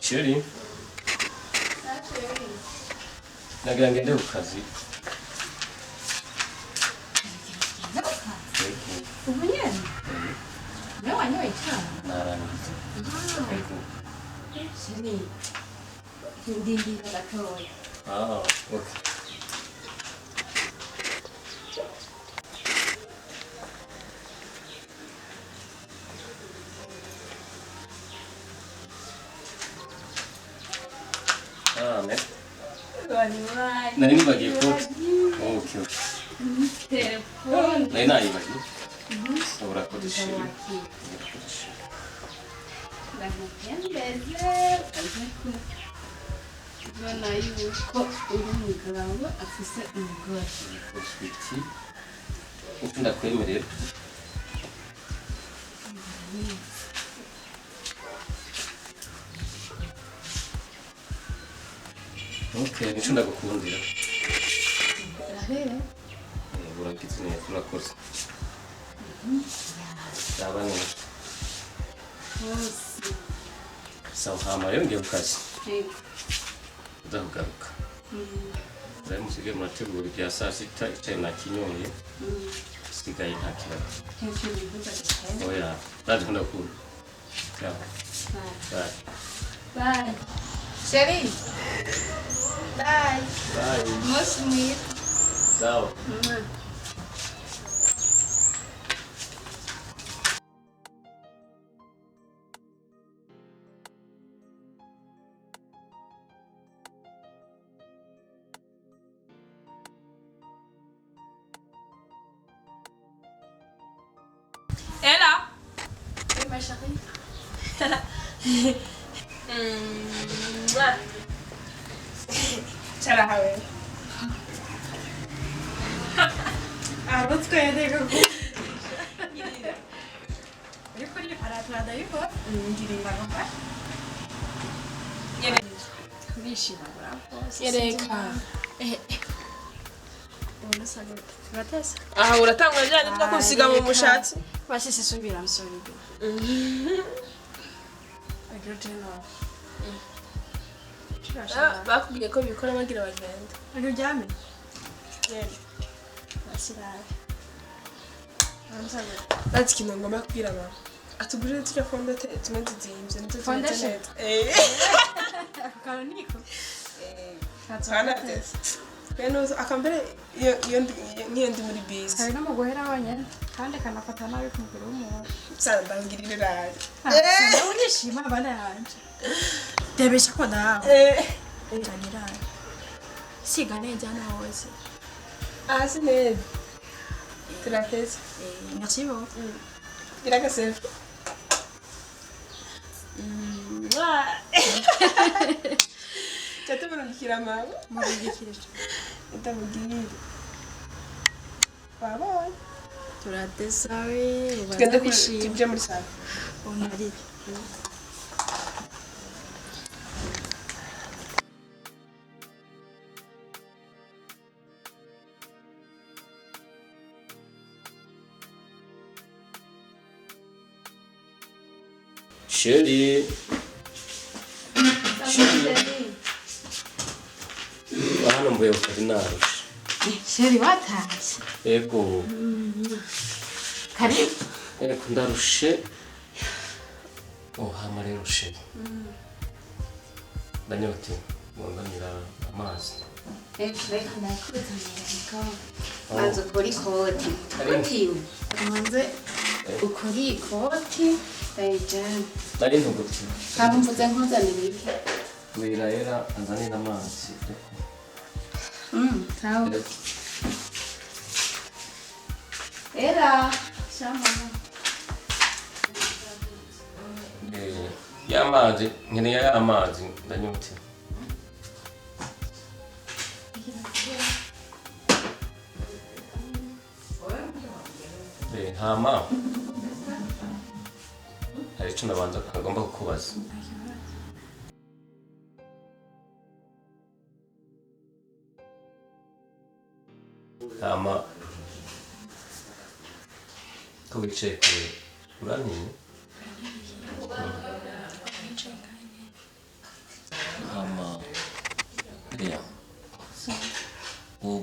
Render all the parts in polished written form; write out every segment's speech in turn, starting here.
Cheri. Nagira ngende ku kazi. Ubu nyene? Nawe wanyoye cyane? Narangiza. Cheri. Ndindira gatoya. Okay. Ne? Nari nibagiye koti. Okay. Telefone. Nari nayibagiye. Urakodesheje. Ndamukendeze. Ubona yuko uri umugabo afise umugore. Sweetie. Ukunda kwemerera. Okay, nico ndagukundira. Urakize neza, urakoze. Yaba neza. Sawa, hama rero ngiye ku kazi. Ndahugaruka. Rero musige murategura ibya saa sita icyayi nakinyoye. Sigaye nta kibazo. Oya, ndaje ndakunda. Ciao. Bye. Bye. Cheri. Bye. Bye. Moço bonito. Ciao. Ela. Oi, mais chérie. Tjena Harry. Vad ska jag lägga på? Eu fui para atrás daí, pô. Direita agora. Vixe, bravo. Yereka. Olha só, batesse. Ah, uratanga njani no kusiga mu mushatsi? Basi sisubira msori. Agirutino. Bakubwiye ko bikora bagira bagenda. Ari ujyame. Yego. Basiraye. Ati kintu ngomba kubwira mama. Atugurire tujya fondate tumeze zimvye nzo Fondation? Kana niko. Kana Beno akambere iyo ndi muri base. hari n'umugohera wonyene kandi kanafata nabi ku mugore w'umuntu. Sana ndangirire nabi. Nawe urishima abana yanje. Debesha ko nawe. Ndanira. Siga neza nawe se. Ah, sinede. Turateze. Merci beaucoup. Gira gasef. Chatu murundikira mama. Murigikirije. Ndamugirire. Baba. Turateza we. Tugende tuje muri sala. Onari. Cheri. Hano mvuye ku kazi narushe. Sheri watashye. Yego. Karibu. Yego ndarushe. Hama rero sheri. Ndanyote. Ngondanira amazi. Reka ndakuzanira manze ukora ikoti. Utiwe. Manze ukora ikoti. Dayijana. Nari ntuguti. Kaba mvuze nkuzanira iki? Wirahera anzanira amazi. Sawa. Era. Shama. Y'amazi, nkeneye y'amazi ndanyote. Hama. Hari icyo nabanza agomba kukubaza. Hama. Ko wicaye kure. Urantinya?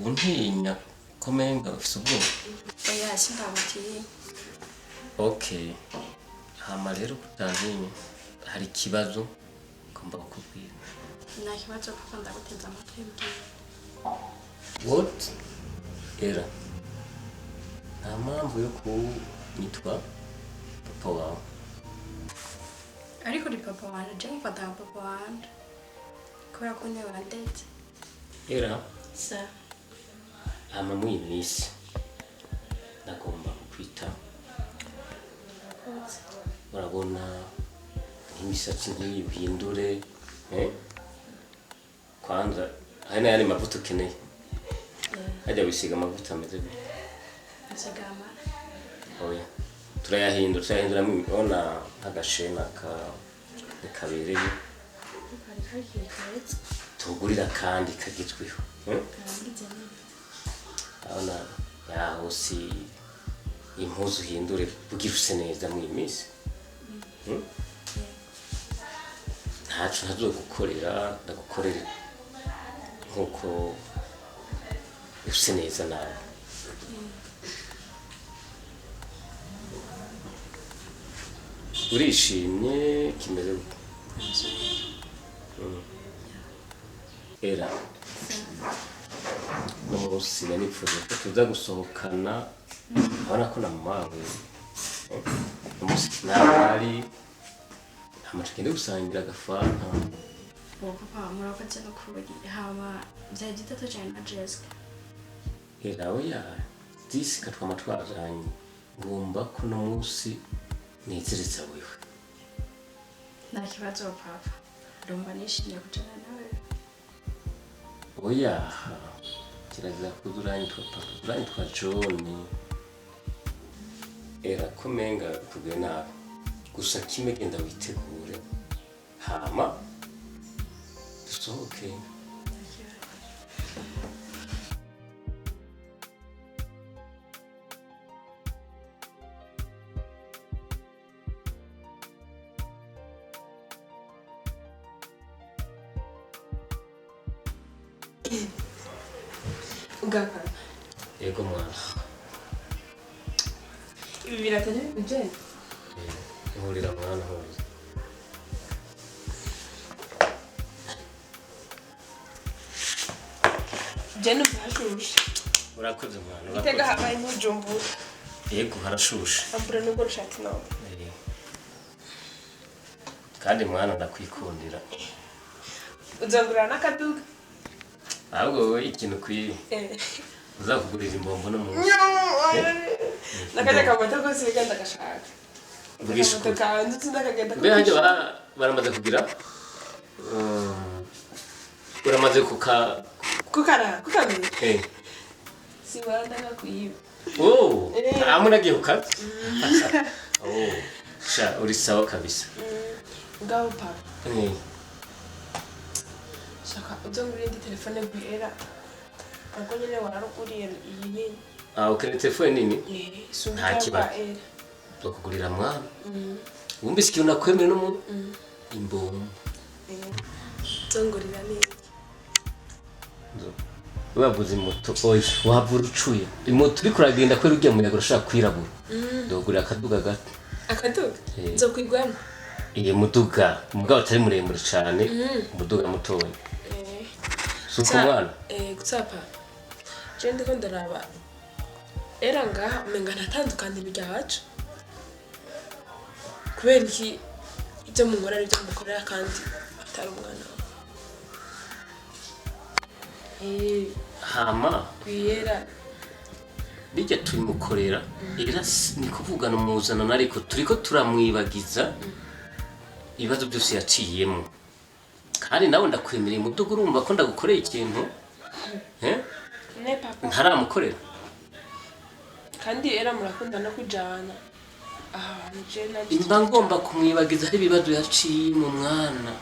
untinya komenga ufise ubwoba. oya sindamutiye. Okay. Hama rero kutantinya hari ikibazo ngomba kukubwira. Nta kibazo kuko ndaguteza amatwi mbwira. What? Era. Nta mpamvu yo kunyitwa papa wawe. Ariko uri papa wanje, je mfata nka papa wanje. Kubera ko niwe wandetse. Era. Sa. Hama muri iyi minsi ndagomba kukwita. Urabona imisatsi nk'iyi uhindure. Kwanza hari n'ayandi mavuta ukeneye. Hajya wisiga amavuta ameze gute? Nsigama. Oya. Turayahinduramo imibona nk'agashena kabereye. Tugurira kandi kagitwiho. Abana yaho si impuzu uhindure kugira use neza muri iyi minsi. Ntacu ntazogukorera ndagukorera nkuko use neza nawe. Urishimye kimeze gute? Era n'umunsi nipfuza ko tuza gusohokana abona ko na mama wawe umunsi nabari amacikende gusangira agafanta. Papa murakoze no kuburi hama bya gitatu cyane na Jessica. Era oya disi katwama twazanye ngomba ko no munsi nizereza wewe. Nta kibazo papa. Ndumva nishimiye kujana nawe. Oya kirazira kuduranyitwa papa duranyitwa John. Era komenga kubwe nawe gusa kimwe genda witegure hama dusohoke. Ugakara. Yego mwana. Ibi biratanye bije. Ihurira mwana hose. Jeno bashushe. Urakoze mwana. Itega habaye mujumbu. Yego harashushe. Ambura nugo rushati nawe. Kandi mwana ndakwikundira. Uzangurana n'akaduga. Ahubwo wowe ikintu kwiye. Uzakugurira imbombo no munsi. Nakajya kamata ko siganda gashaka. Vugisha ukuri. Kanzu tundakagenda. Mbe hajya baramaze kugira uramaze kukamenya. Si barandaka kuyiba. Oh, amunagiye kukaza. Oh, sha uri sawa kabisa. Ngaho papa. Shaka uzongurira ndi telefone bwera. Ako nyine wararukuriye iyi nini. Ukene telefone nini? Nta kibazo. Bakugurira mwana. Wumvise ikintu nakwemera no mu imbombo. Uzongurira nini. Wabuze moto oya wavura ucuye. Imoto uri kuragenda kwera ugiye muyaga urashaka kwirabura. Ndogurira akaduga gato. Akaduga? Nzo kwigwamo. Iye muduga, umugabo utari muremure cyane, umuduga mutoya. Suko mwana? Gutsapa. Je ndiko ndaraba. Era ngaha umenga ntatandukanye ibyacu. Kubera iki ibyo munkora ari byo mukorera kandi atari umwana wawe. Hama Kwiyera bijya turimukorera era ni kuvugana umuzana ariko turiko turamwibagiza ibibazo byose yaciyemo. Kandi nawe ndakwemereye muduga urumva ko ndagukoreye ikintu ne papa ntaramukorera. Kandi era murakunda no kujana ahantu je na imba ngomba kumwibagiza hari ibibazo yaciye mu mwana.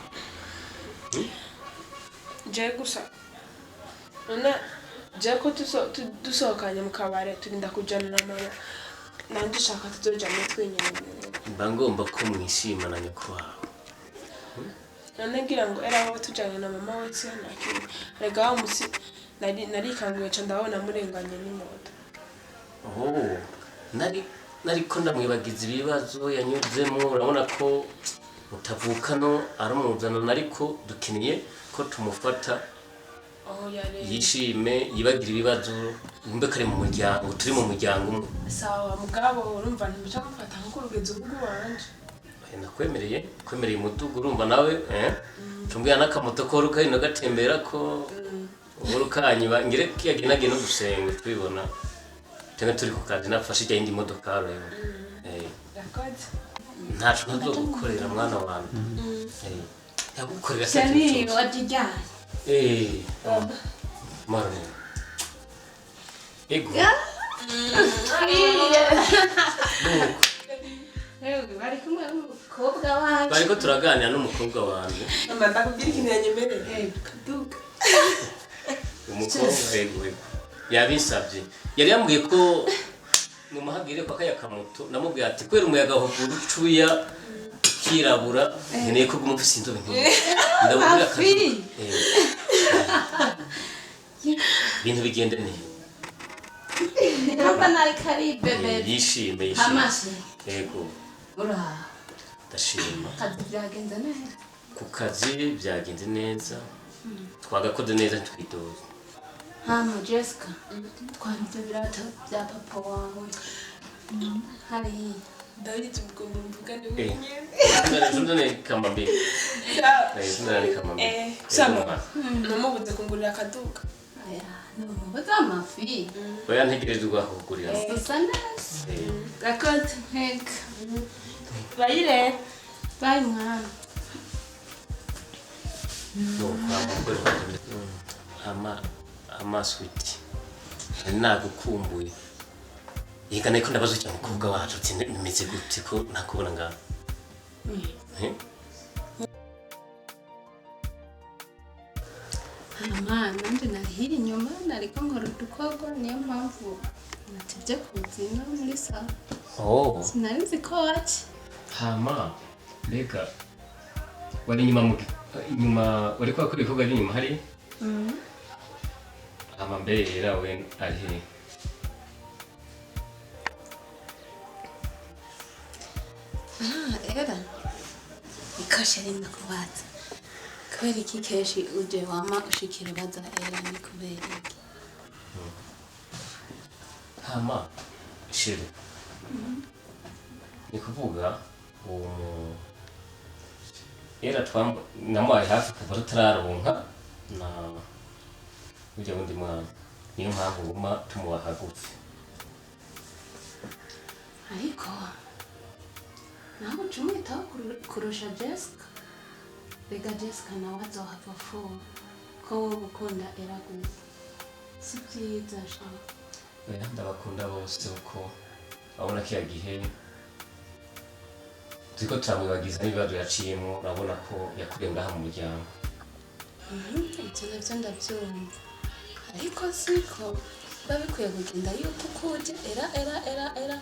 Je gusa none je ko dusohokanye mu kabare turinda kujana na mama nanje shaka tuzojana twenyene. Imba ngomba ko mwishimana nyoko wawe. None ngira ngo era aho tujanye na mama wese nakiri rega umusi narikanguye ca ndabona murenganye n'imoto. Oh, nariko ndamwibagiza ibibazo yanyuzemo, urabona ko mutavukano aramuzana, nariko dukiniye ko tumufata yishime yibagira ibibazo, yumve kare mu muryango, turi mu muryango umwe. Sawa mugabo urumva ntimuca mufata nko urugendo rw'uwanje. Nakwemereye umudugu, urumva nawe tumbwira n'akamoto ko ruka hino gatembera ko urukanyiba ngire kiyaginagiye no gusenga tubibona tene turi ku kazi nafashe ijya indi modoka rero ntacu ntazo gukorera mwana wanjye yagukorera cyane wajijanye marne ego bari kumwe n'umukobwa wanjye, bariko turaganira n'umukobwa wanjye. Ndakubwira ikintu yanyemereye kaduka. Umukobwa ego yabisabye, yari yambwiye ko mumahagire kwa kaya kamoto, namubwiye ati kwera umuyaga ho kurucuya kirabura nkeneye ko gumufise inzobe nk'iyi ndabubwira kaduka bintu bigende neza. Hapa nari kari bebe yishime amaso ego ura ndashima kazi byagenze neza, ku kazi byagenze neza, twagakoze neza twidoze. hano Jessica twari ibyo birata bya papa wawe hari Ndabitse ubwo mvugane Zundane kamambi. Zundane kamambi. Sama namubuze kungurira akaduka. aya n'umubaza amafi Oya ntegerezwa kugurira. gusa neza Rakoze. hek Bayire. bye mwana No kwa mugore wanjye. Ama sweet. Nagukumbuye. Yiga niko ndabazo cyane umukobwa wacu ati nimeze gute ko nakubona ngaho. mwana nje nari hiri inyuma nariko nkora udukorwa, niyo mpamvu natevye kuzinga muri sala. Oh. Sinari nzi ko waje. Hama mbega wari inyuma wari kwa kuri koga inyuma hari amambera we ari he? Era ikashe rinda kubaza kubera iki keshi uje wama ushikira baza era ni kubera iki? Hama shiri ni kuvuga era namuhaye hafi kuva tutararonka na ujya wundi mwana, niyo mpamvu nguma tumuba hagufi. Ariko naho cumwitaho kurusha Jessica. Bega Jessica nawe azohava full ko wowe ukunda era gusa si byiza sha. Oya ndabakunda bose uko abona kiya gihe turiko turamwibagiza n'ibibazo yaciyemo, urabona ko yakuriye ngaha mu muryango. Ibyo nabyo ndabyumva, ariko siko babikwiye kugenda yuko ukuje era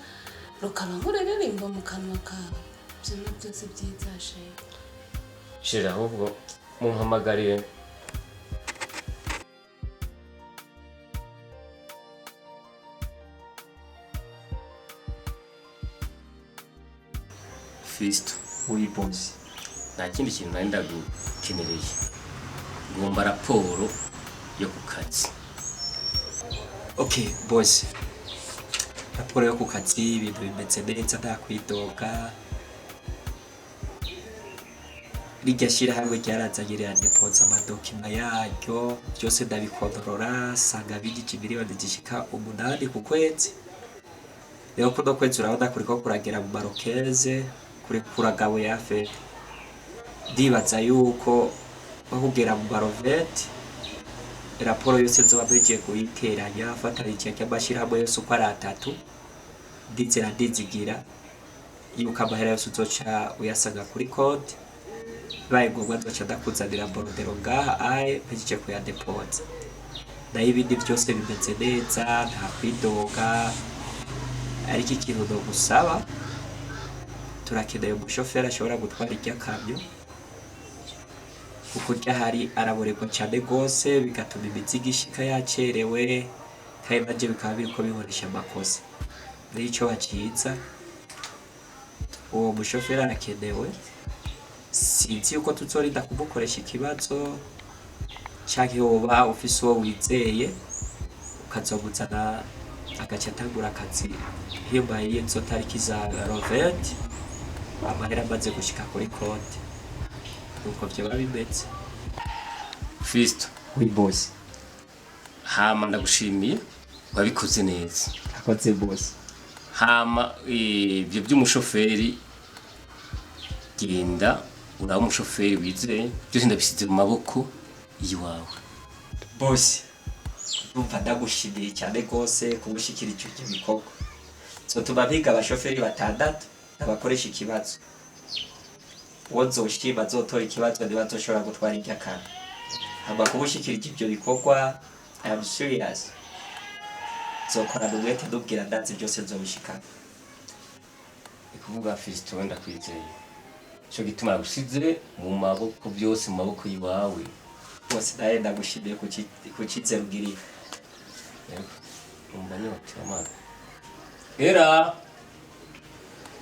rukaba nk'ururirimbo mu kanwa kawe. Ibyo nabyo si byiza shehe. Shira ahubwo mumpamagarire Fisto. Oui, boss. Nta kindi kintu nari ndagukenereye, ngomba raporo yo ku kazi. Okay, boss. Raporo yo ku kazi, ibintu bimeze neza nta kwidoga. Rijya shirahamwe ryarazanye riradepoza amadokima yaryo, byose ndabikontorora, sanga bigiki miliyoni zishika 8 ku kwezi. Rero kuno kwezi urabona kuriko kuragera mu marokeze, kuri kuragawe ya fete. Ndibaza yuko bakugera mu maroveti, raporo yose nzoba mbegiye kuyiteranya, fatarije cy'amashirahamwe yose uko ari 3, ndizera ndizigira yuko amahera yose uzoca uyasanga kuri code. Baye ngombwa nzoca ndakuzanira borodero ngaha aye mpejeje kuyadepoza. Nayo ibindi byose bimeze neza, nta kwidoga. Ariko ikintu no gusaba, turakeneye umushoferi ashobora gutwara irya kamyo kuko urya hari araborerwa cyane rwose bigatuma imizigo ishika yacerewe kandi nabyo bikaba biriko bihoresha amakosa rero icyo baciza uwo mushoferi arakenewe sinzi yuko tuzorinda kumukoresha ikibazo canke woba ufise uwo wizeye ukazomuzana agaca atangura akazi himbaye y'izo tariki za roveti amahera amaze gushika kuri konti nuko vyoba bimeze. Fisto Oui boss. hama ndagushimiye wabikoze neza. Akoze boss. Hama ibyo by'umushoferi genda uraba umushoferi wizeye byose ndabisize mu maboko yiwawe. Boss. Numva ndagushimiye cyane rwose kumushikira icyo gikorwa. Zotuma biga abashoferi batandatu abakoresha ikibazo. Uwo nzoshima azotora ikibazo ntibazoshobora gutwara iby'akana. Hama kumushikira ibyo bikorwa I am serious. Zokorana umwete ndubwira ndanze byose nzobishikana. Ikuvuga Fisto wenda kwizeye. Cyo gituma gusize mu maboko byose mu maboko yiwawe. Bose naye ndagushimiye kukize rugiri. Umva nyote amazi.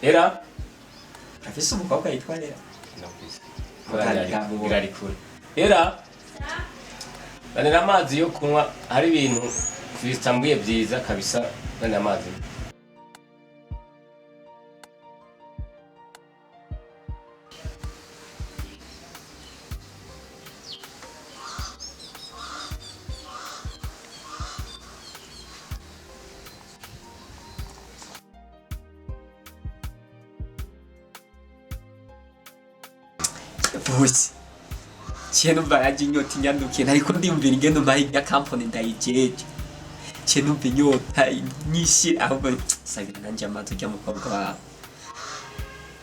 Era Afise umukobwa yitwa Era. nakwise irari kure. Era banira amazi yo kunywa hari ibintu Fisto ambwiye byiza kabisa banira amazi. Bosi. Chenu bayaji nyoti nyandukiye ariko ndimvira ingendo mahiga company ndayijeje. Chenu binyota nyishi ahubwo sabira nanje amazi ujya mukobwa wawe.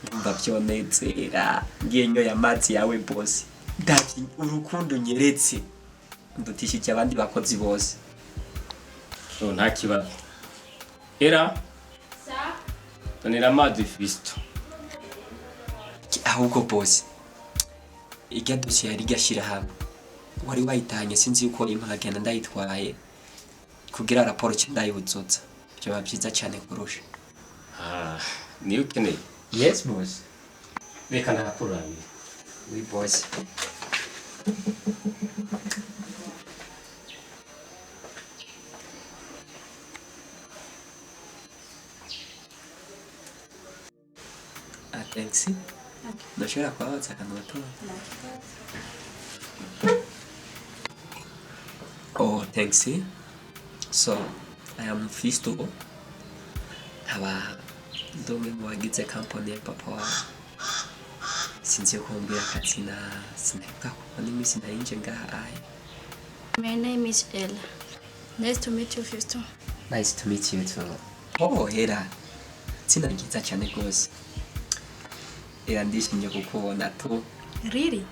Ndumva byonezera ngiye nyo yamazi yawe bosi. Ndavyi urukundo nyeretse. Ndutishije abandi bakozi bose. So nta kibazo. Era banira amazi Fisto. Ahubwo bosi. Irya dosiye yari gashira hamwe wari wayitanye sinzi yuko impagenda ndayitwaye kugira raporo cy'indayibutsoza byo babyiza cyane kurusha. Niyo ukeneye. Yes boss. Reka nakuranye. Oui boss. Thanks. Ndashobora kubabaza akantu gato. Oh, thanks. So, I am Fisto. Aba ndomwe mu bagize company ya papa wawe. Sinzi kumbwira akazina sineka kuko n'imisi ndayinje ngaha ahe. My name is Ella. Nice to meet you, Fisto. Nice to meet you too. Oh, Era. Zina ryiza cyane rwose. Era ndishimye kukubona tu. Really?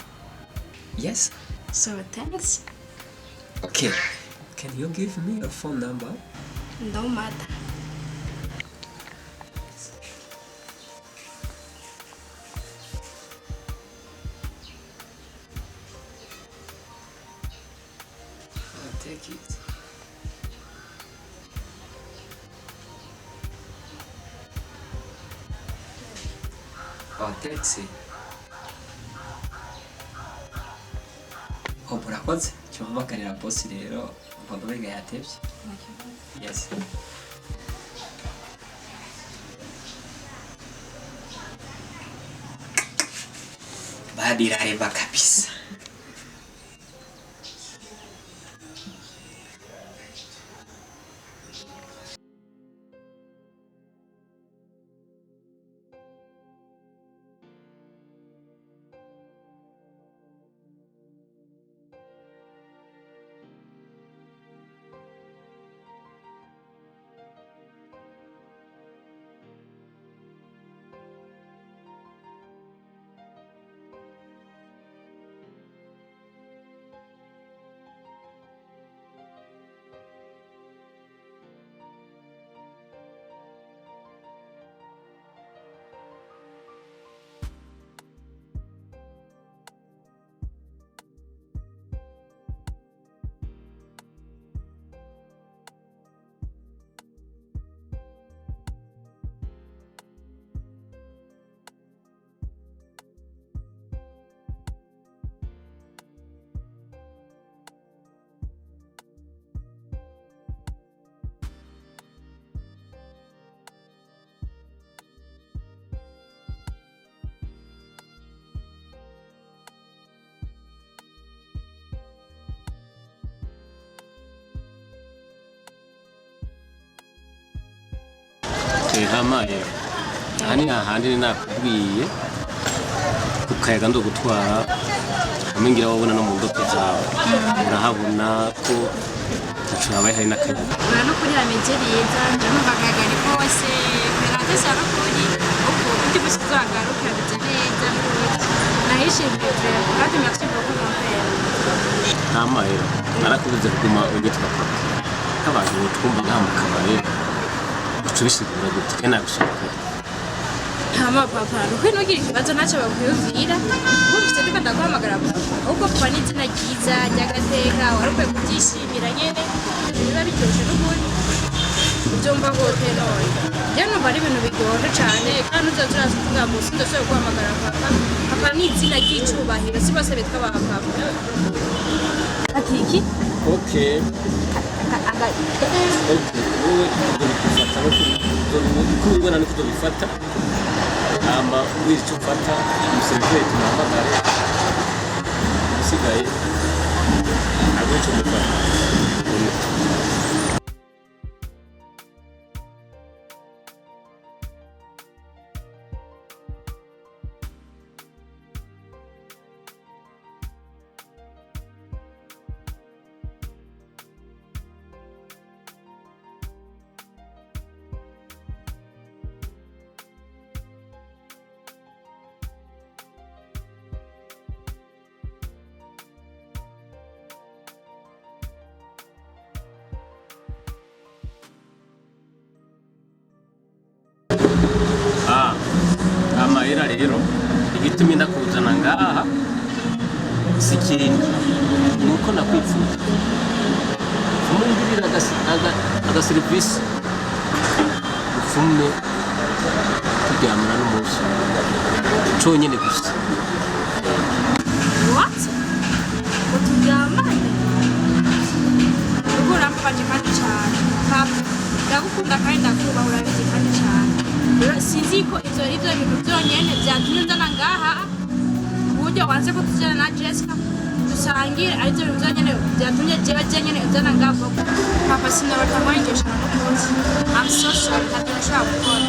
Yes. So thanks. Okay. Can you give me your phone number? No matter. I'll take it. Oh, taxi. Oh, murakoze. Cyumumakarira boss rero mbona umenga yatevye. Yes. Badirareba kabisa. amaye hani hahandi nakubwiye kukayaga ndo gutwara amengira wabona no mu ndoto zawe urahabona ko tucabaye hari n'akayaga ura no kuri hamejeriza nje numva akayaga ni kose perante sara kuri uko undi musizagaruka bije neza nahishimye kandi merci beaucoup mon père amaye narakubuze kuguma ugitwa papa abantu twumva nta mu kabare ucubisigura gute kana bishaka Hama papa, nuko nugira ikibazo ntacyo bakuyumvira. Bumvise ndiko ndaguhamagara papa. Ahubwo kuba n'izina ryiza ry'agateka warukwiye kubyishimira nyene. Biba biryoshe n'ubundi. Ubyumva gute none? Rero numva ari ibintu bigoye cane kandi uzoza uraza kuvuga ngo sindashobora guhamagara papa. Papa ni izina ry'icubahiro si bose bitwa ba papa. Ati iki? okay wewe ndabifata kubibona niko ndabifata ama wico fata umuseveri tunahamagara usigaye agocho mufata amahera rero igituma ndakuzana ngaha sikindi nuko nakwipfuza umungirira agaserivisi ufume turyamana n'umunsi conyene gusa What? Uturyamane? Uko urambabaje kandi cyane. Papa, ndagukunda kandi ndakubaha urabizi kandi cyane. Rero sinzi ko ivyo bintu byonyene byatumye nzana ngaha uburyo wanze ko tujyana na Jessica dusangire arivyo bintu byonyene byatumye jewe nyene nzana ngaha. Papa sinabata mwangisha n'ukunzi. I'm so sorry that you shall gukora.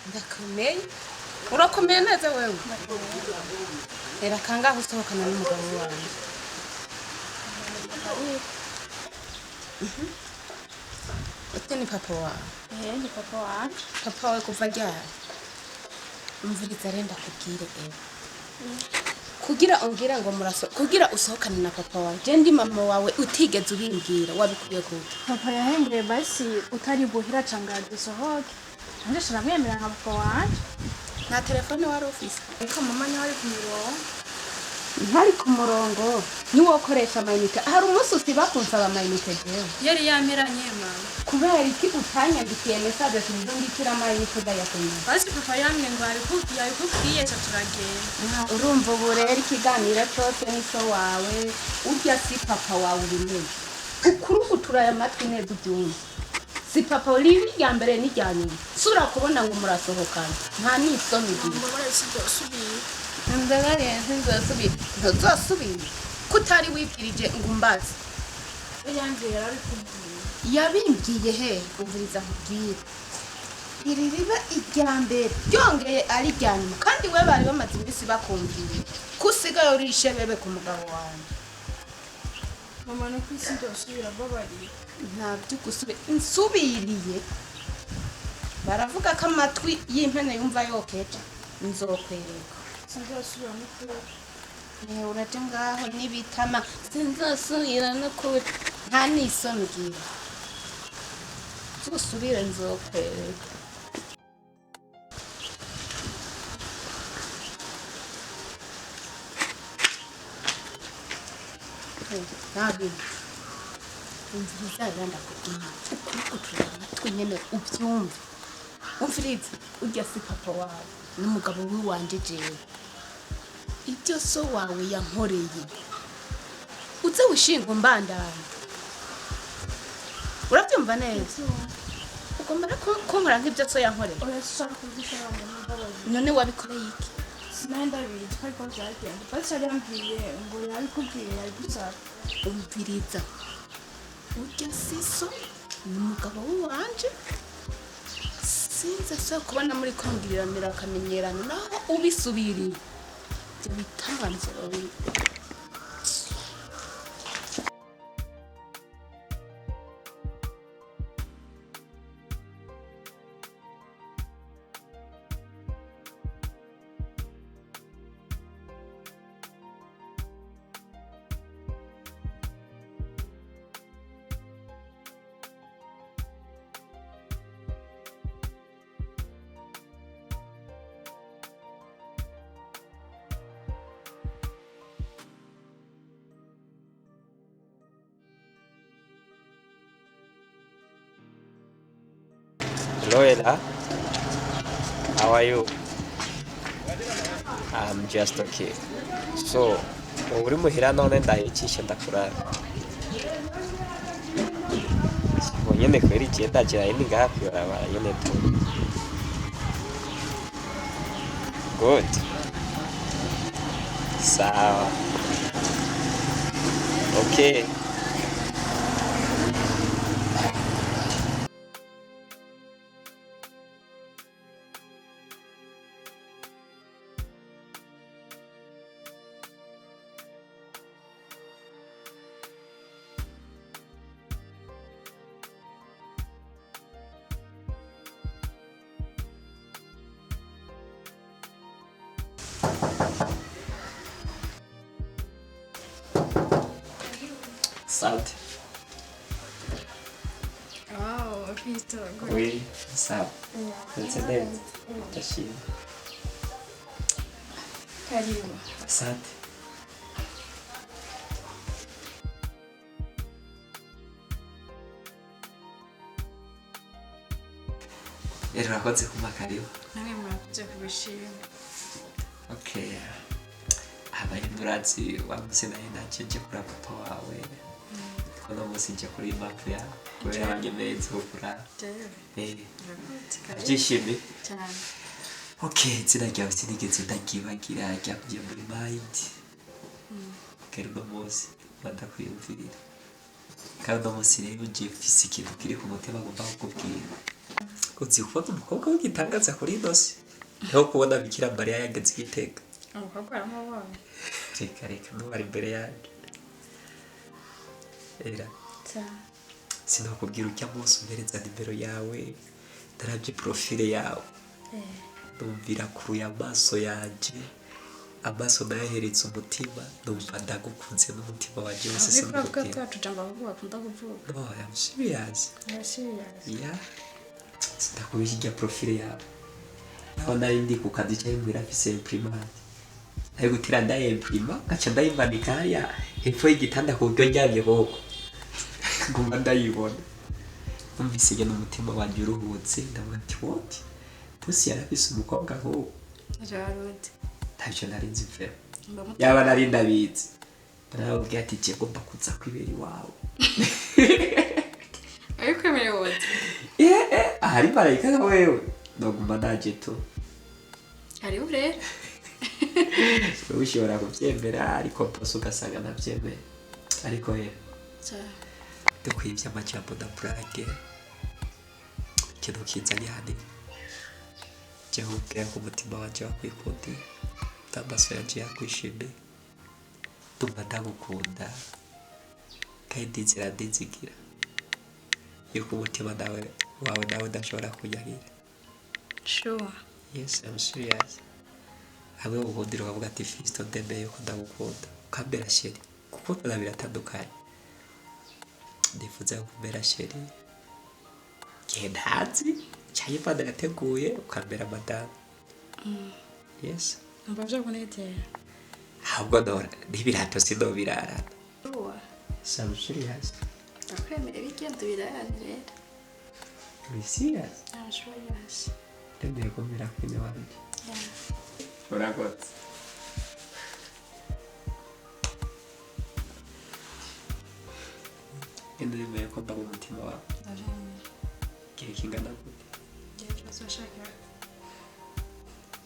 Ndakomeye urakomeye neza wewe era kangaho usohokana n'umugabo wawe ute ni papa wawe Ni papa wacu. papa wawe kuva ryari umviriza renda kubwire ewe kugira umbwira ngo kugira usohokane na papa wawe je ndi mama wawe utigeze ubimbwira wabikuye gute Papa yahengeye basi utari buhira canga dusohoke. Nje shiramwemera nka papa wacu. nta telefone wari ufise Ariko mama ni wari ku mirongo. ntari ku murongo niwokoresha amayinite hari umunsi usiba kunsaba amayinite jewe Yari yameranye mama. kubera iki utanyandikiye message tuzungikira amayinite udayakeneye Basi papa yamwe ngo yabikubwiye cyo turagenda. urumva ubu rero ikiganiro cyose niso wawe urya si papa wawe ubimenye ukurugutura aya matwi neza ubyumva si papa uri rya mbere n'irya nyuma sura kubona ngo murasohokana nta n'isoni igihe ndabariye nsinzosubira ntuzosubira kutari wibwirije ngo umbaze yabimbwiye he umviriza nkubwire iri riba irya mbere ryongeye ari irya nyuma kandi we bari bamaze iminsi bakumviye ko usigaye uri ishebebe ku mugabo wawe Mama no kwisi ndosubira babariye. nta by'ugusubira insubiriye baravuga ko amatwi y'impene yumva yokeje nzokwereka sinzosubira no kure uraje ngaho n'ibitama sinzosubira no kure nta n'isoni ugira uzosubire nzokwereka ntabintu inzira ndakubwira ukuri gucura amatwi nyene ubyumve umfirize urya si papa wawe n'umugabo w'iwanje jewe ibyo so wawe yankoreye uze wishinga umbandana urabyumva neza ugomba kunkora nk'ibyo so yankoreye urashaka kubyishora mu mbabazi none wabikoreye iki sinari ndabizi ko ariko byagenda basi yari yambwiye ngo yabikubwiye yabigusaba umviriza urya siso n'umugabo w'iwanje sinzi so kubona muri kongiriranira akamenyerano naho ubisubiriye ibyo bitanze babiri Hello, Ella. How are you? I'm just okay. So, uri muhira none ndayicishe ndakurara. Nyene kweri cyenda cyane ngaha kwibarabara nyene tu. Good. Sawa. Okay. Asante. wow Vito Oui, sawa. Nzende. Tashima. karibu Asante. Urakoze kumakaribu. namwe murakoze kubishima Okay. Abahindurazi wamuze nayo nacije kuri papa wawe. Kono musi nje kuri map ya. Kubera bangemeye nzokura. Byishimye. cyane Okay, zina ryawe sinigeze ndagibagira ryakuye muri mind. Kero no musi badakwiyumvirira. Kandi no musi rero ngiye mfise ikintu kiri ku mutima ngomba kukubwira. Uzi kubona umukobwa w'igitangaza kuri ino si niho kubona Bikira Mariya yageze igitega. umukobwa aramubonye Reka ntubari imbere yanjye. Era cyane sinakubwira ujya munsi umpereza nimero yawe ndarabye profile yawe numvira kuruya amaso yanjye amaso nayaheretse umutima numva ndagukunze n'umutima wanjye wose ariko sinakubwira. twacu jambo bakunda kuvuga No, I'm serious. Yeah. Sinakubeshya ijya profile yawe. Naho nari ndi ku kazi cyangwa imbere afise imprimante. Ari gutira ndayimprima gaca ndayimanika hariya hepfo y'igitanda ku buryo njyamye boko. Ngumva ndayibona. Numvise njye n'umutima wanjye uruhutse ndavuga ati what? Pusi yarafise umukobwa nk'uwo. jarode Ntacyo nari nzi pe. Yaba nari ndabizi. Naramubwiye ati ngiye ngomba kuza kwibera iwawe. ariko emerewe Ahari marayika nka wewe ndaguma naje tu. hariho rero Ushobora kubyemera ariko pose ugasanga nabyemera. Ariko dukwibye amajambo na burage ikintu kinzanye hano jya ubwira ko umutima wanjye wakwikundiye n'amaso yanjye yakwishimiye ndumva ndagukunda kandi inzira ndizigira yuko umutima wawe udashobora kunyarira. sure Yes, I'm serious. hamwe ubukundiro ukavuga ati Fisto ndemeye ko ndagukunda ukambera sheri gukundana biratandukanye ndifuza kumbera sheri gihe ntazi cyangwa Imana yateguye ukambera madamu yes Numva vyakunezera. ahubwo dora n'ibirato sinobirarana some serious Ndakwemera ibigendo birarane rero. we serious Nashwa yes. ndemeye kumbera kwine wanjye Yeah. uragotse ndemeye ko mba mu mutima wawe Ndavyemera. igihe kingana gute Ngiye kibazo bashaka.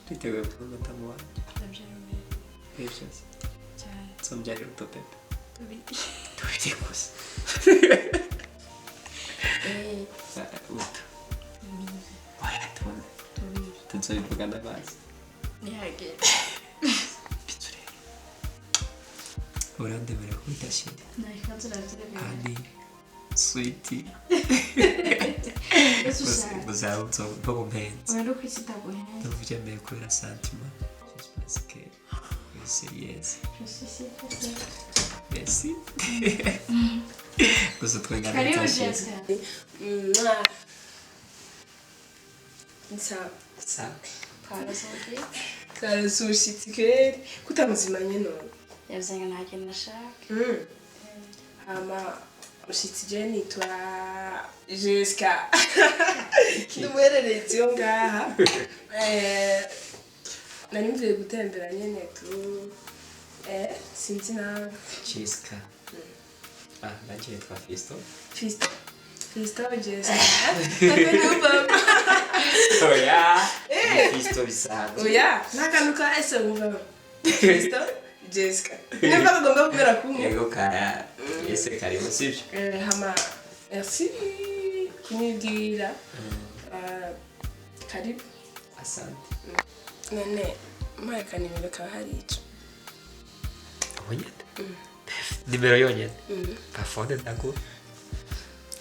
twiteguye kuba madamu wanjye Ndavyemera. byose Cyane. sombyarira utupepe Tubiri. tubiri gusa utu wayatunda Tubiri. tuzobivugana bazi Nihagere. urandemera kwita sheri Nta kibazo ndavyemera. kandi switi Yesu ushaka. muzabutso nko mu mpenzi Oya no kwisi ndaguhenze. tuvugemeye kubera santima parce que c'est yes Je suis si fatiguée. merci gusa twengana Karibu itashe Jessica. Sawa. sa Twarasohoke. Karasushitse kweli kutamuzimanye none. Yavuze nta kintu nashaka. Hama ushitse je nitwa Jessica. Ndumwereretse yo ngaha. Nari mvuye gutembera nyene tu sinzi nawe. Jessica nanje yitwa Fisto Fisto Jessica. Ndumva. oya Fisto bisanzwe Oya, nakanuka ese umva. Fisto Jessica. Nimba kagomba kumera kumwe. yego kaya ese karibu sivyo Hama merci kunibwira. Karibu. asante None mpaka nimero ka hari ico. onyene nimero yonyene pafone ndagu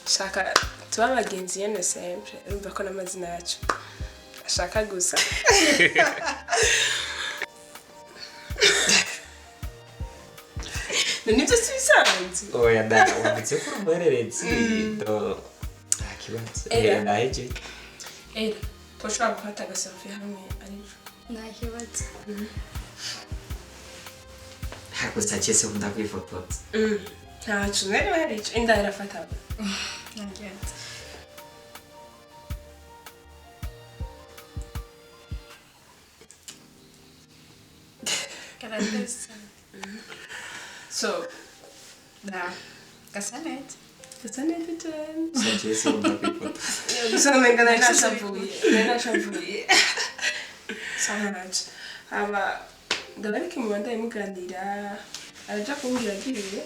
Shaka tuba abagenzi yene sempre urumva ko n'amazina yacu ashaka gusa. Nibyo si bisanzwe. oya wanditse ko umuhererezi do ntakibazo naheje Ko ushobora gufata agaselfie hamwe arijo. Nta kibazo. gusa cyese nkunda kwifotoza Ntacu nari hari ico inda irafata. Nta kibazo. Karandesa. So, Gasa neza. it's an invitation. cyese nkunda kwifotoza Gusa menga nari nashavuye. Sana nacu. Haba ndabariki mu banda imuganira araja kumbwira agiye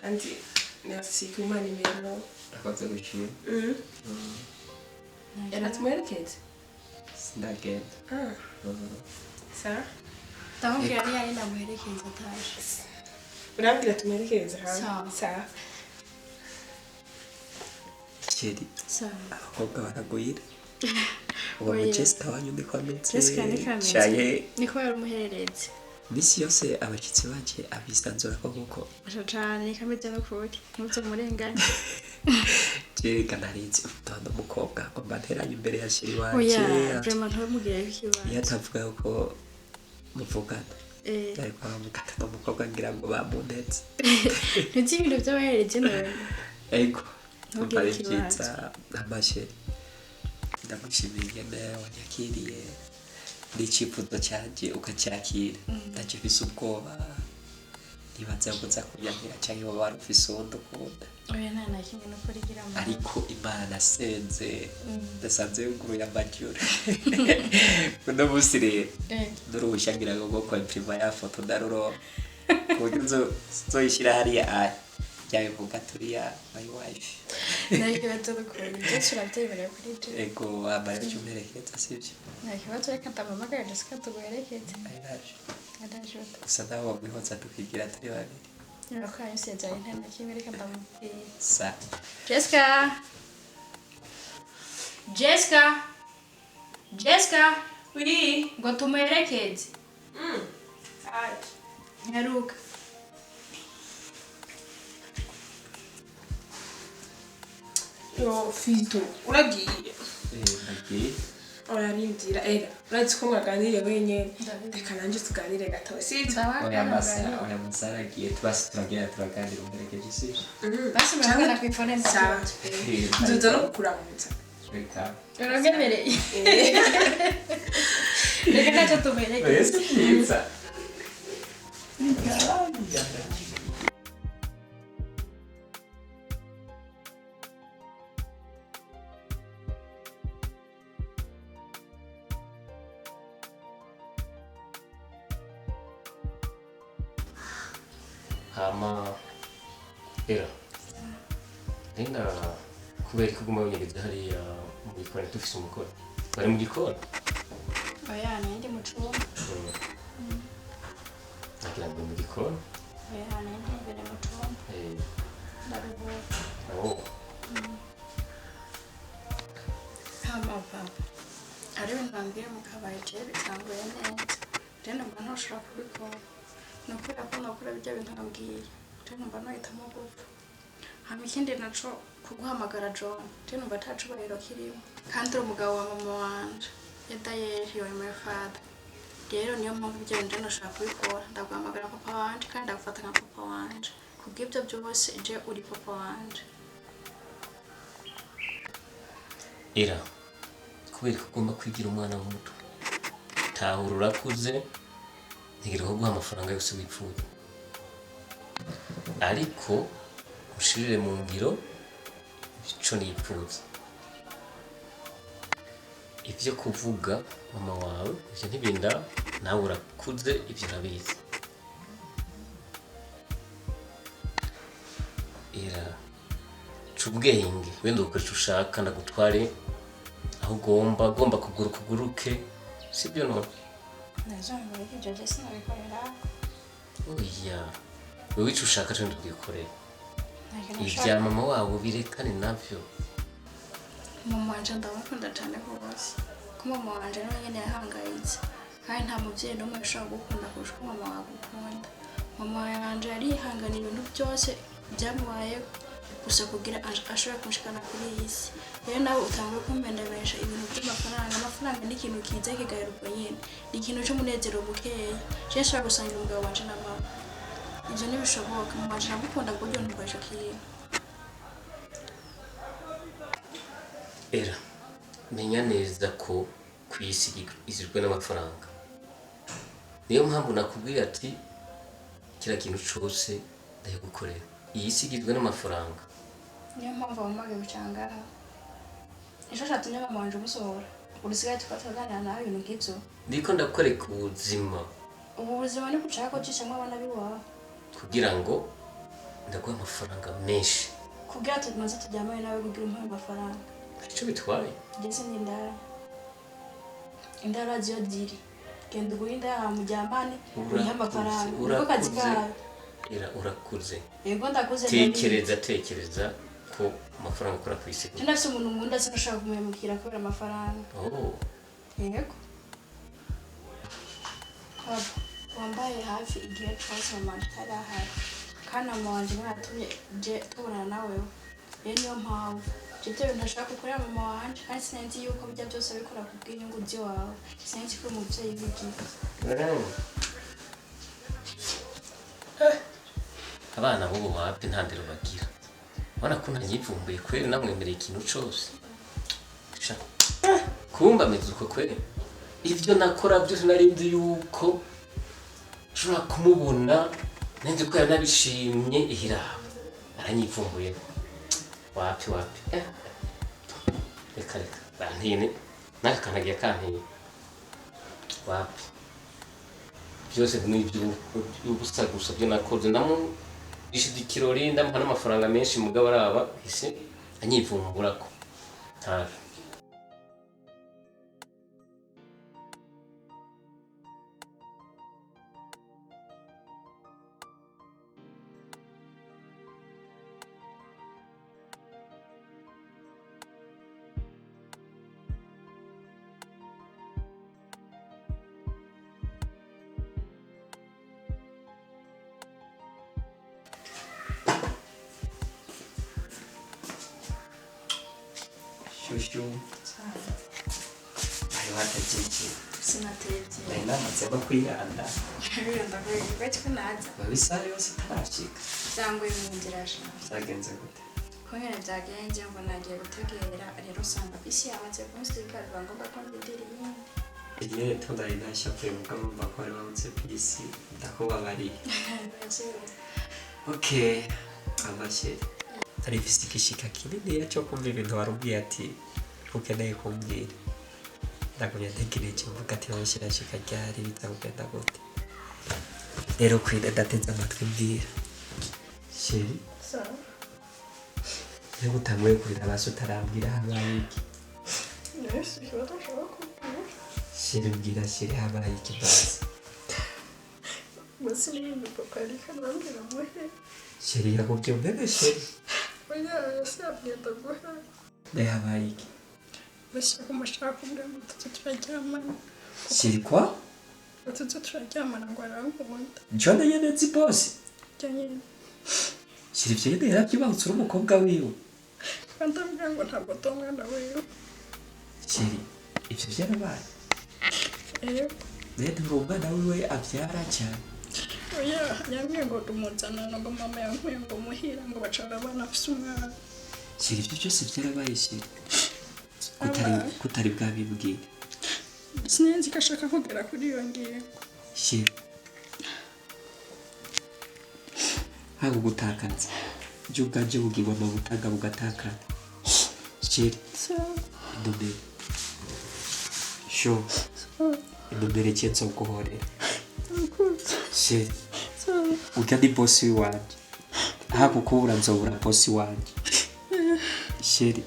kandi merci kuma nimero. akoze gushima Yaratumuherekeze. sindagenda Sa? Ndamubwira niyo ari ndamuherekeza ataje. Urambwira tumuherekeze ha? Sawa. Sa. kiri Sawa. abakobwa baragwira uwo Oya. mukesita wanyu ndiko ameze Jessica ni kameze. caye Niko yari umuhererezi. misi yose abashitsi banje abisanzura ko kuko Asha cane ni kameze no kuri. Ntuzo murenganya. jereka narinzi utondo umukobwa ngomba nteranye imbere ya shiri wanje Oya, vraiment ntumubwire ikibazo. iyo atavuga yuko muvugana ariko bamukata n'umukobwa ngira ngo bamunetse Ntuzi ibintu by'abahererezi none. ego Ntugire ari ikibazo. byiza amasheri ndamushimiye ingene wanyakiriye n'icyifuzo cyanjye ukacyakira ntacyo ufise ubwoba ntibaza ngo nza kunyamira cyangwa waba wari ufise uwundi ukunda Oya nta na kimwe nuko rigira amahoro. ariko imana senze ndasanze yuguruye amajyure uno munsi rero n'uruhushya ngira ngo rwo kwempirima ya foto ndaruronka ku buryo nzoyishyira hariya byabivuga turiya my wife Nta kibazo n'ukuntu. Byose urabyemerera kuri ibyo. ego wambaye icyo umperekeza sibyo Nta kibazo reka ndamuhamagara Jessica tuguherekeze. ayiraje Adaje uta. gusa nawe wamwihoza tukigira turi babiri Nako yasezeye nta na kimwe reka ndamubwira. sa Jessica. Jessica. Jessica. Oui. Ngo tumuherekeze. Ati. nyaruka Yo Fito, uragiye. Nagiye. Urarindira era. Urazi ko mwaganiriye wenyene. Reka nanje tuganire gato. Sibyo? Oya masara agiye turagira turaganira umberekeje sivyo. basi murabona ku ifone Sawa. nzajya Nzoza no kukuramutsa. Reka. uragemereye reka ntacyo tubereye Ese byiza. hama era nenda kubera ko guma unyegeze hariya mu gikoni dufise umukoro bari mu gikoni oya nindi mu cumba nagira ngo mu gikoni oya nindi imbere mu cumba ndaruhuka oh hama papa ari ibintu bambwiye mu kabari je bitanguye neza rero numva ntushobora kubikora nukubera ko nokora bijya bintu nabwiye rero numva nahitamo gupfa hama ikindi naco kuguhamagara John rero numva atacubahiro kirimo kandi uri umugabo wa mama wanje edayeri you are my father rero niyo mpamvu ibyo bintu nashaka kubikora ndaguhamagara papa wanje kandi ndagufata nka papa wanje kubw'ibyo byose je uri papa wanje era kubera ko ugomba kwigira umwana muto tahura urakuze ntigire ko guha amafaranga yose wipfuza ariko ushirire mu ngiro ico nipfuza ivyo kuvuga mama wawe ivyo ntibinda nawe urakuze ivyo urabizi era c'ubwenge wenda ukoresha ushaka ndagutware aho ugomba kuguruke sibyo none nazongera ibyo je sinabikorera oya wewe ico ushaka cyo ndubwikorera ibya mama wawe birekane navyo mama wanje ndamukunda cyane rwose ko mama wanje nawe nyene yahangayitse kandi nta muvyeyi n'umwe ushobora gukunda kurusha uko mama wawe agukunda mama wanje yarihanganiye ibintu byose byamubayeho gusa kugira ashobora kunshikana kuri iyi si rero nawe utangwe kumpendabesha ibintu by'amafaranga amafaranga ni ikintu kiza kigaheruka nyine ni ikintu c'umunezero bukeya je nshobora gusangira umugabo wanje na mama ivyo ntibishoboka mama wanje ndamukunda ku buryo ntukoresha kintu era menya neza ko ku isi izirwe n'amafaranga niyo mpamvu nakubwiye ati kira kintu cose ndagukorera iyi si igizwe n'amafaranga niyo mpamvu wamage gucangaha ejo shatumye mama wanje umusohora urisigaye tukataganira nawe ibintu nk'ivyo ndiko ndakwereka ubuzima ubu buzima ni gushaka ko ucishamwo abana b'iwawe kugira ngo ndaguha amafaranga menshi kugira tumaze turyamane nawe kugira umuhe amafaranga ico bitwaye ndetse n'indaya indaya ziyo diri genda uguhe indaya muryamane urihe amafaranga niko kazi kawe era urakuze yego ndakuze tekereza ko amafaranga ukora ku isi nafise umuntu nkunda sinashaka kumuhemukira kubera amafaranga oh yego papa wambaye hafi igihe cose mama wanje atari ahari kandi mama wanje niwe yatumye je tubonana nawe rero niyo mpamvu jewe ibintu ntashaka gukorera mama wanje kandi sinenzi yuko bijya byose abikora ku bw'inyungu z'iwawe sinenzi ko uri umuvyeyi w'igihe abana bo wapi nta ndero bagira ubona ko ntanyivumbuye kweri namwemereye ikintu cose kumba ameze uko kweri ivyo nakora byose nari nzi yuko nshobora kumubona nenzi ko yanabishimye ihiraba aranyivumbuye wapi reka bantine nakakanagiye kantiye wapi byose n'ubusa gusa byo nakoze ishidikiro rinda mpa n'amafaranga menshi mugabo araba ise anyivumburako ntaje shushu ayo hatajiki sinatevye nari namaze no kwiranda ndakwega ko naza babisare yose itarashika cyangwa ibingira sha byagenze gute kongera byagenze ngo nagiye gutegera rero usanga isi yamaze kumusirikare bangomba ko ndindira iyindi igihe tundari nashavuye muga mumva ko ari bamutse pisi ndakubabariye okay amashyi hari igishika kinini cyo kumva ibintu warubwiye ati ukeneye kumbwira ndagumye ntegereje mvuga ati washirashika ryari bitagenda gute rero kwida ndateze amatwi mbwira sheri rero utanguye kurira basi utarambwira habaye iki sheri mbwira sheri habaye iki basi basi niba papa ariko nambwira muhe sheri yakubwiye mbere sheri oya yasabye ndaguha naye habaye iki bashaka umashaka kumbwira ngo tuze turaryamana sheri kwa tuze turaryamana ngo arankunda njone yene nzi bosi cyane sheri ivyo yene yaravyibahutse uri umukobwa wiwe kandi ambwira ngo ntabwo ndi umwana wiwe sheri ivyo vyarabaye rero uri umwana wiwe avyara cyane oya yambwiye ngo tumuzanana ngo mama yankwiye ngo muhira ngo bacara abana afise umwana sheri ivyo byose vyarabaye sheri kutari bwabibwira sinenzi ko ashaka kugera kuri iyo ngingo sheri haba gutakaza ibyo ubwabyo bugibona butaga bugatakara sheri indomere sho indomere cyenzo guhorera sheri urya ni bosi wanje haba ukubura nzobura bosi wanje sheri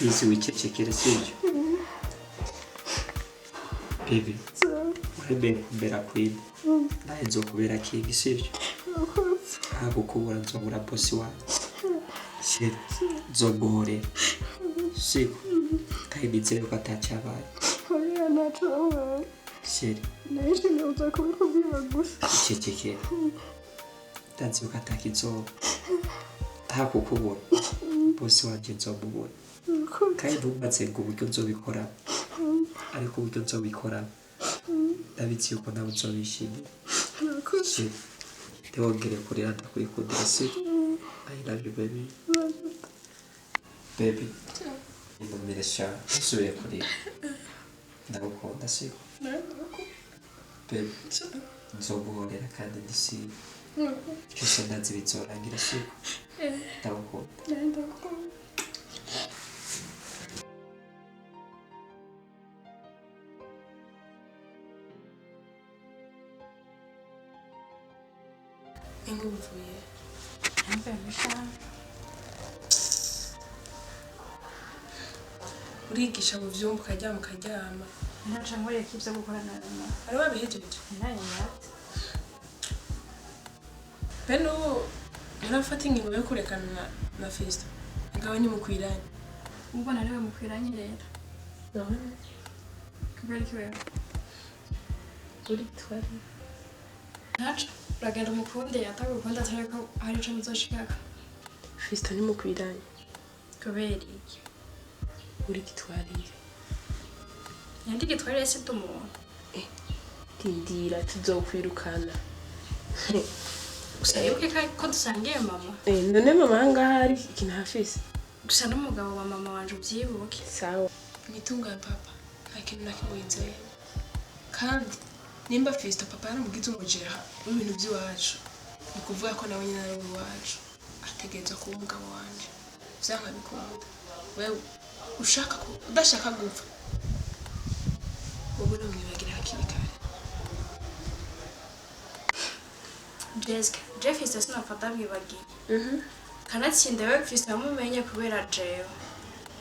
izi wicecekere sibyo baby uremeye kumbera kwina naye nzokubera kingi sibyo haba ukubura nzobura bosi wanje sheri nzoguhorera siko kandi nizere ko atacyabaye oya ntacabaye sheri nishimiye uza kubikubwira gusa icecekere ndazi ko atakizoba haba ukubura bosi wanje nzomubona kandi ntumaze ngo uburyo nzobikora ariko uburyo nzobikora ndabizi yuko nawe nzobishimira sheri ntiwongere kurira ndakwikundira sibyo I love you baby baby indomire sha nsubiye kurira ndagukunda siko baby nzoguhorera kandi ndisiba cyose ndazi bizorangira siko ndagukunda inguvuye urigisha mu vyumba ukaryama ukaryama ntaca nkore kivyo gukora narama ari wabihejeje naye yati bene ubu urafata ingingo yo kurekana na Fisto ngawe ntimukwiranye ubwo nariwe mukwiranye rero kubera iki wewe uri twari ntaca uragenda umukunde atagukunda atari ko hari ico muzoshikaka Fisto ntimukwiranye kubera iki uri gitwarire yandike twari ese tumuntu tindira tuzokwirukana gusa yibuke ko dusangiye mama none mama ahangaha hari ikintu hafise gusa n'umugabo wa mama wanje ubyibuke sawa mitunga ya papa nta kintu na kimwe yinzeye kandi nimba Fisto papa yaramugize umujeha w'ibintu by'iwacu ni kuvuga ko nawe nyine ari uwacu ategereza kuba umugabo wanje vyanga bikunda wewe udashaka gupfa wowe uramwibagira hakiri kare Jessica Fisto sinafata mwibagiye kanatsinda we Fisto yamumenye kubera jewe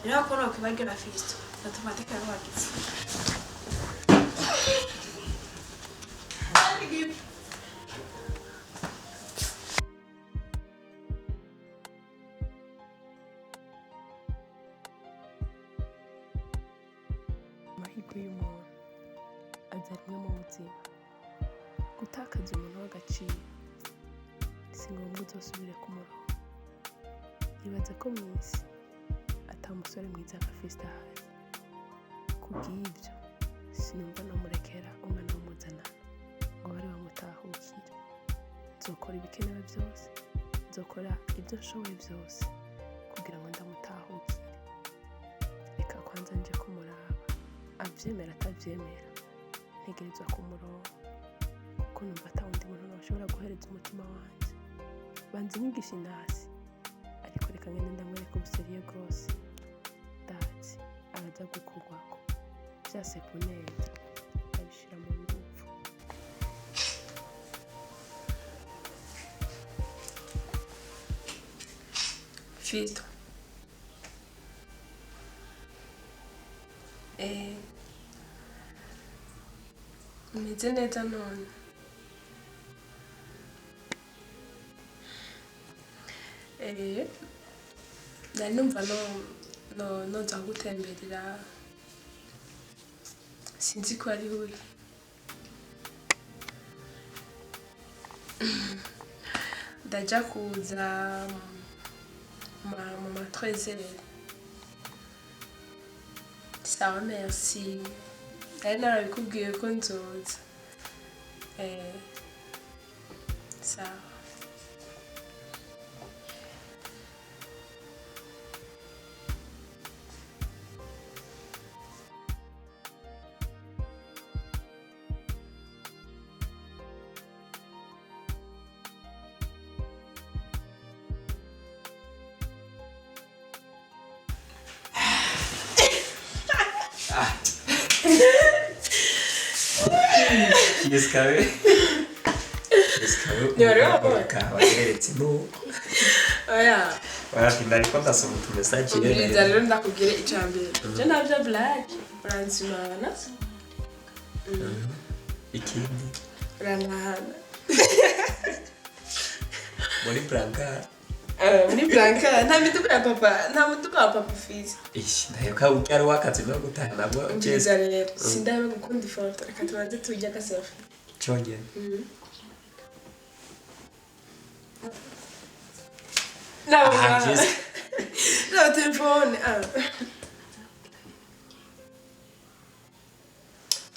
rero ko no kwibagira Fisto automatique yarwagitse amahirwe y'umuntu aza rimwe mu buzima gutakaza umuntu w'agaciro si ngombwa uzosubire kumurongo nibaza ko mu isi ata musore mwiza nka Fista ahari. Kubw'ibyo sinumva namurekera umwana w'umuzanana ngo bari bamutahukire. Nzokora ibikenewe byose, nzokora ibyo nshoboye byose kugira ngo ndamutahukire. Reka kwanza nje kumuraba, abyemera atabyemera ntegerezwa kumuronka, kuko numva ata wundi muntu bashobora guhereza umutima wanjye. Banzi nyigisha inasi, ariko reka ngende ndamwereka ubuseriye bwose. Ndazi araza gukurwako byase kuneza abishira mu ngufu. Fista. Umeze neza none? Nari numva noza gutemberera, sinzi ko ari uri. Ndaja kuza mu ma 13h. Sawa, merci. Nari narabikubwiye ko nzoza. Sawa. Yeskawe. Wageretse no. Oya. Warakindari ko ndasoma utumesaje Ubiriza rero ndakubwire icambere. Je navyo black. Uranzimana. ikindi Uranahana. muri Blanca Muri Blanca nta miduga ya papa Fista. nayo ka ukyari wakazi no gutaha nabwo Ubiriza rero sindabe gukunda ifoto. Reka tubanze tujya ka selfie. cyongera No telefone.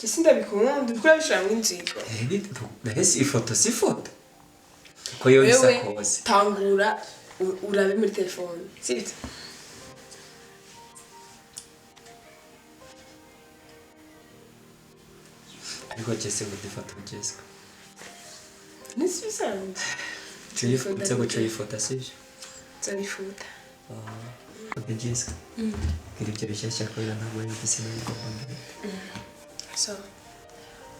Jesi ndabikunda ndikora bishamwe inziko. nahise ifoto si foto ko yo isa kose Tangura urabe muri telefone. Sibyo? ariko Jesse ngo ifoto Jessica Nisi bisanzwe. tuyifunze guca ifoto sivyo Nzabifuta. okay Jessica kiri ibyo bishyashya ko ntabwo yumvise n'ibigomba So,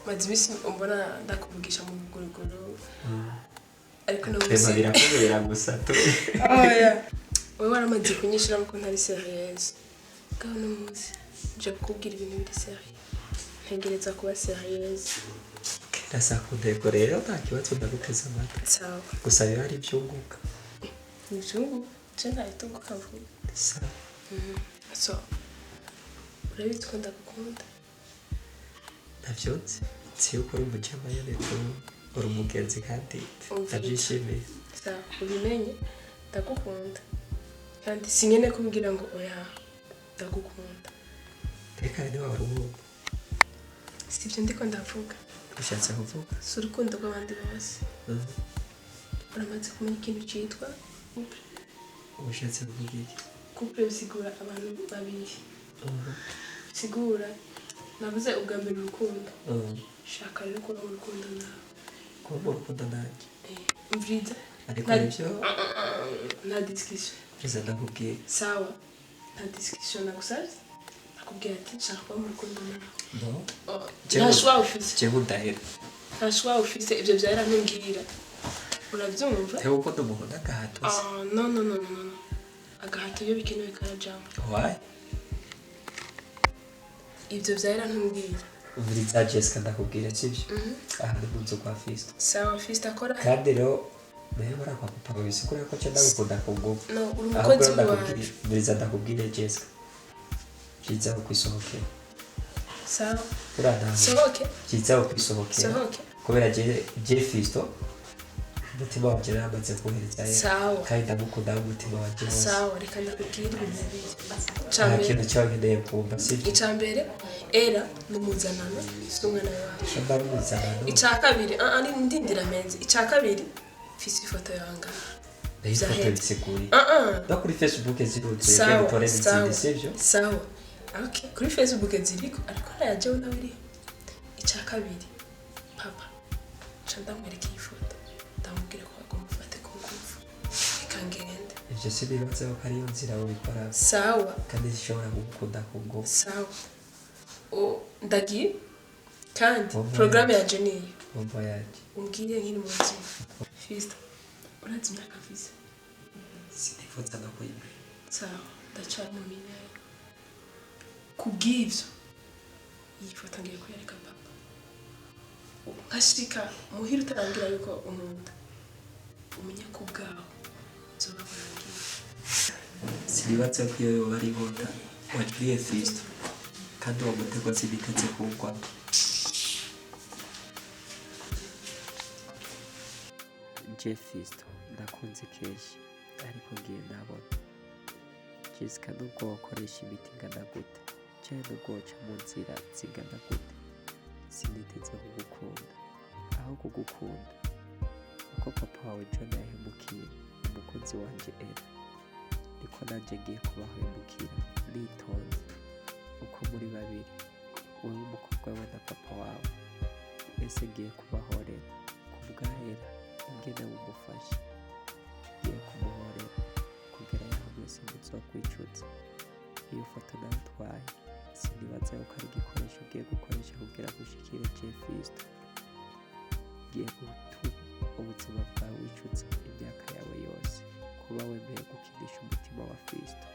mazibisi umbona ndakuvugisha mu guruguru. Ariko no Tema birakubera gusa tu Oya. Wewe waramaze kunyishira ko ntari serious. Gaho no muzi. Je kukubwira ibintu biri serious. Ntegereza kuba serious. kirasa kudego rero nta kibazo ndaguteza amata Sawa. gusa biba ari ibyunguka Nijungu, tena itunguka vuba. sawa So, urabizi ko ndagukunda. ntavyonse si uko uri umujama nyene tu uri umugenzi kandi ndabyishimiye Sawa, ubimenye ndagukunda. Kandi sinyene kumbwira ngo oya ndagukunda. reka ni wari umuntu Sivyo ndiko ndavuga. ushatse kuvuga Si urukundo rw'abandi bose. Uramaze kumenya ikintu cyitwa couple. ushatse kuvuga iki Couple bisigura abantu babiri. Sigura navuze ubwa mbere urukundo. Shaka rero kuba mu rukundo nawe. kuba mu rukundo nanjye Umviriza. ariko nibyo Nta discussion. biza ndakubwiye Sawa. Nta discussion nagusabye. Nakubwiye ati nshaka kuba mu rukundo nawe. no Nta shwa ufise. jewe udahera Nta shwa ufise ibyo byara ntumbwira. Urabyumva? tewe uko umuntu n'agahato se No. Agahato iyo bikenewe karajamo. why Ibyo byara ntumbwira. uburiza Jessica ndakubwira sibyo ahandi munzu kwa Fista Sawa Fista akora. kandi rero nawe bara kwa papa bisikura ko cyenda gukunda kugubu No, uri umukozi wawe. uburiza ndakubwira Jessica kiza ukwisohokera Sawa. uradaha Sohoke. kiza ukwisohokera Sohoke. kubera je Fisto umutima wanje namaze kuhereza Sawa. kandi ndamukunda umutima wanje wose sawa reka ndakubwira ibintu bibiri nta icambere kintu cyankeneye kumva sibyo icambere era n'umuzanano si umwana wacu ndamuzana ica kabiri ari ndindira menze ica kabiri mfise ifoto yanga ndayifoto bisiguri no kuri Facebook ziruzuye sawa kandi tore sawa n'izindi sibyo sawa okay kuri Facebook ziriko ariko nayajeho nawe iri ica kabiri papa ca ndamwereka iyi foto ndamubwira ko agomba ufate ku ngufu ikangende ivyo si bibaza ko ariyo nzira wabikora sawa kandi zishobora kugukunda kubwo sawa ndagiye kandi Bomba porogaramu yaje. yanje niyo umva yaje umbwire nkiri mu nzira fista urazi imyaka mfise sinifuza no kuyimenya sawa ndacari mu minere kubw'ivyo iyi foto ngiye kuyereka papa nkashika muhira utarangira yuko unkunda umenye ko ubwawe uzoba burangiye sinibaza ko iyo yoba ari inkota wagiriye Kristo kandi uwo mutego siniteze kuwugwa je Kristo ndakunze kenshi ariko ngiye nabona Jessica nubwo wakoresha imiti ingana gute cyane nubwo waca mu nzira zingana gute siniteze kugukunda aho kugukunda uko papa wawe John yahemukiye umukunzi wanje Eva niko nanjye ngiye kubahemukira nitonze uko muri babiri wowe umukobwa we na papa wawe mbese ngiye kubahorera kubwahera ingene wumufashe ngiye kumuhorera kugera yaho mwese muzokwicuza iyo foto natwaye sinibaza yuko ari igikoresho ugiye gukoresha kugira ngo ushikire Kristo ngiye gutuma ubuzima bwawe wicuza imyaka yawe yose kuba wemeye gukinisha umutima wa Kristo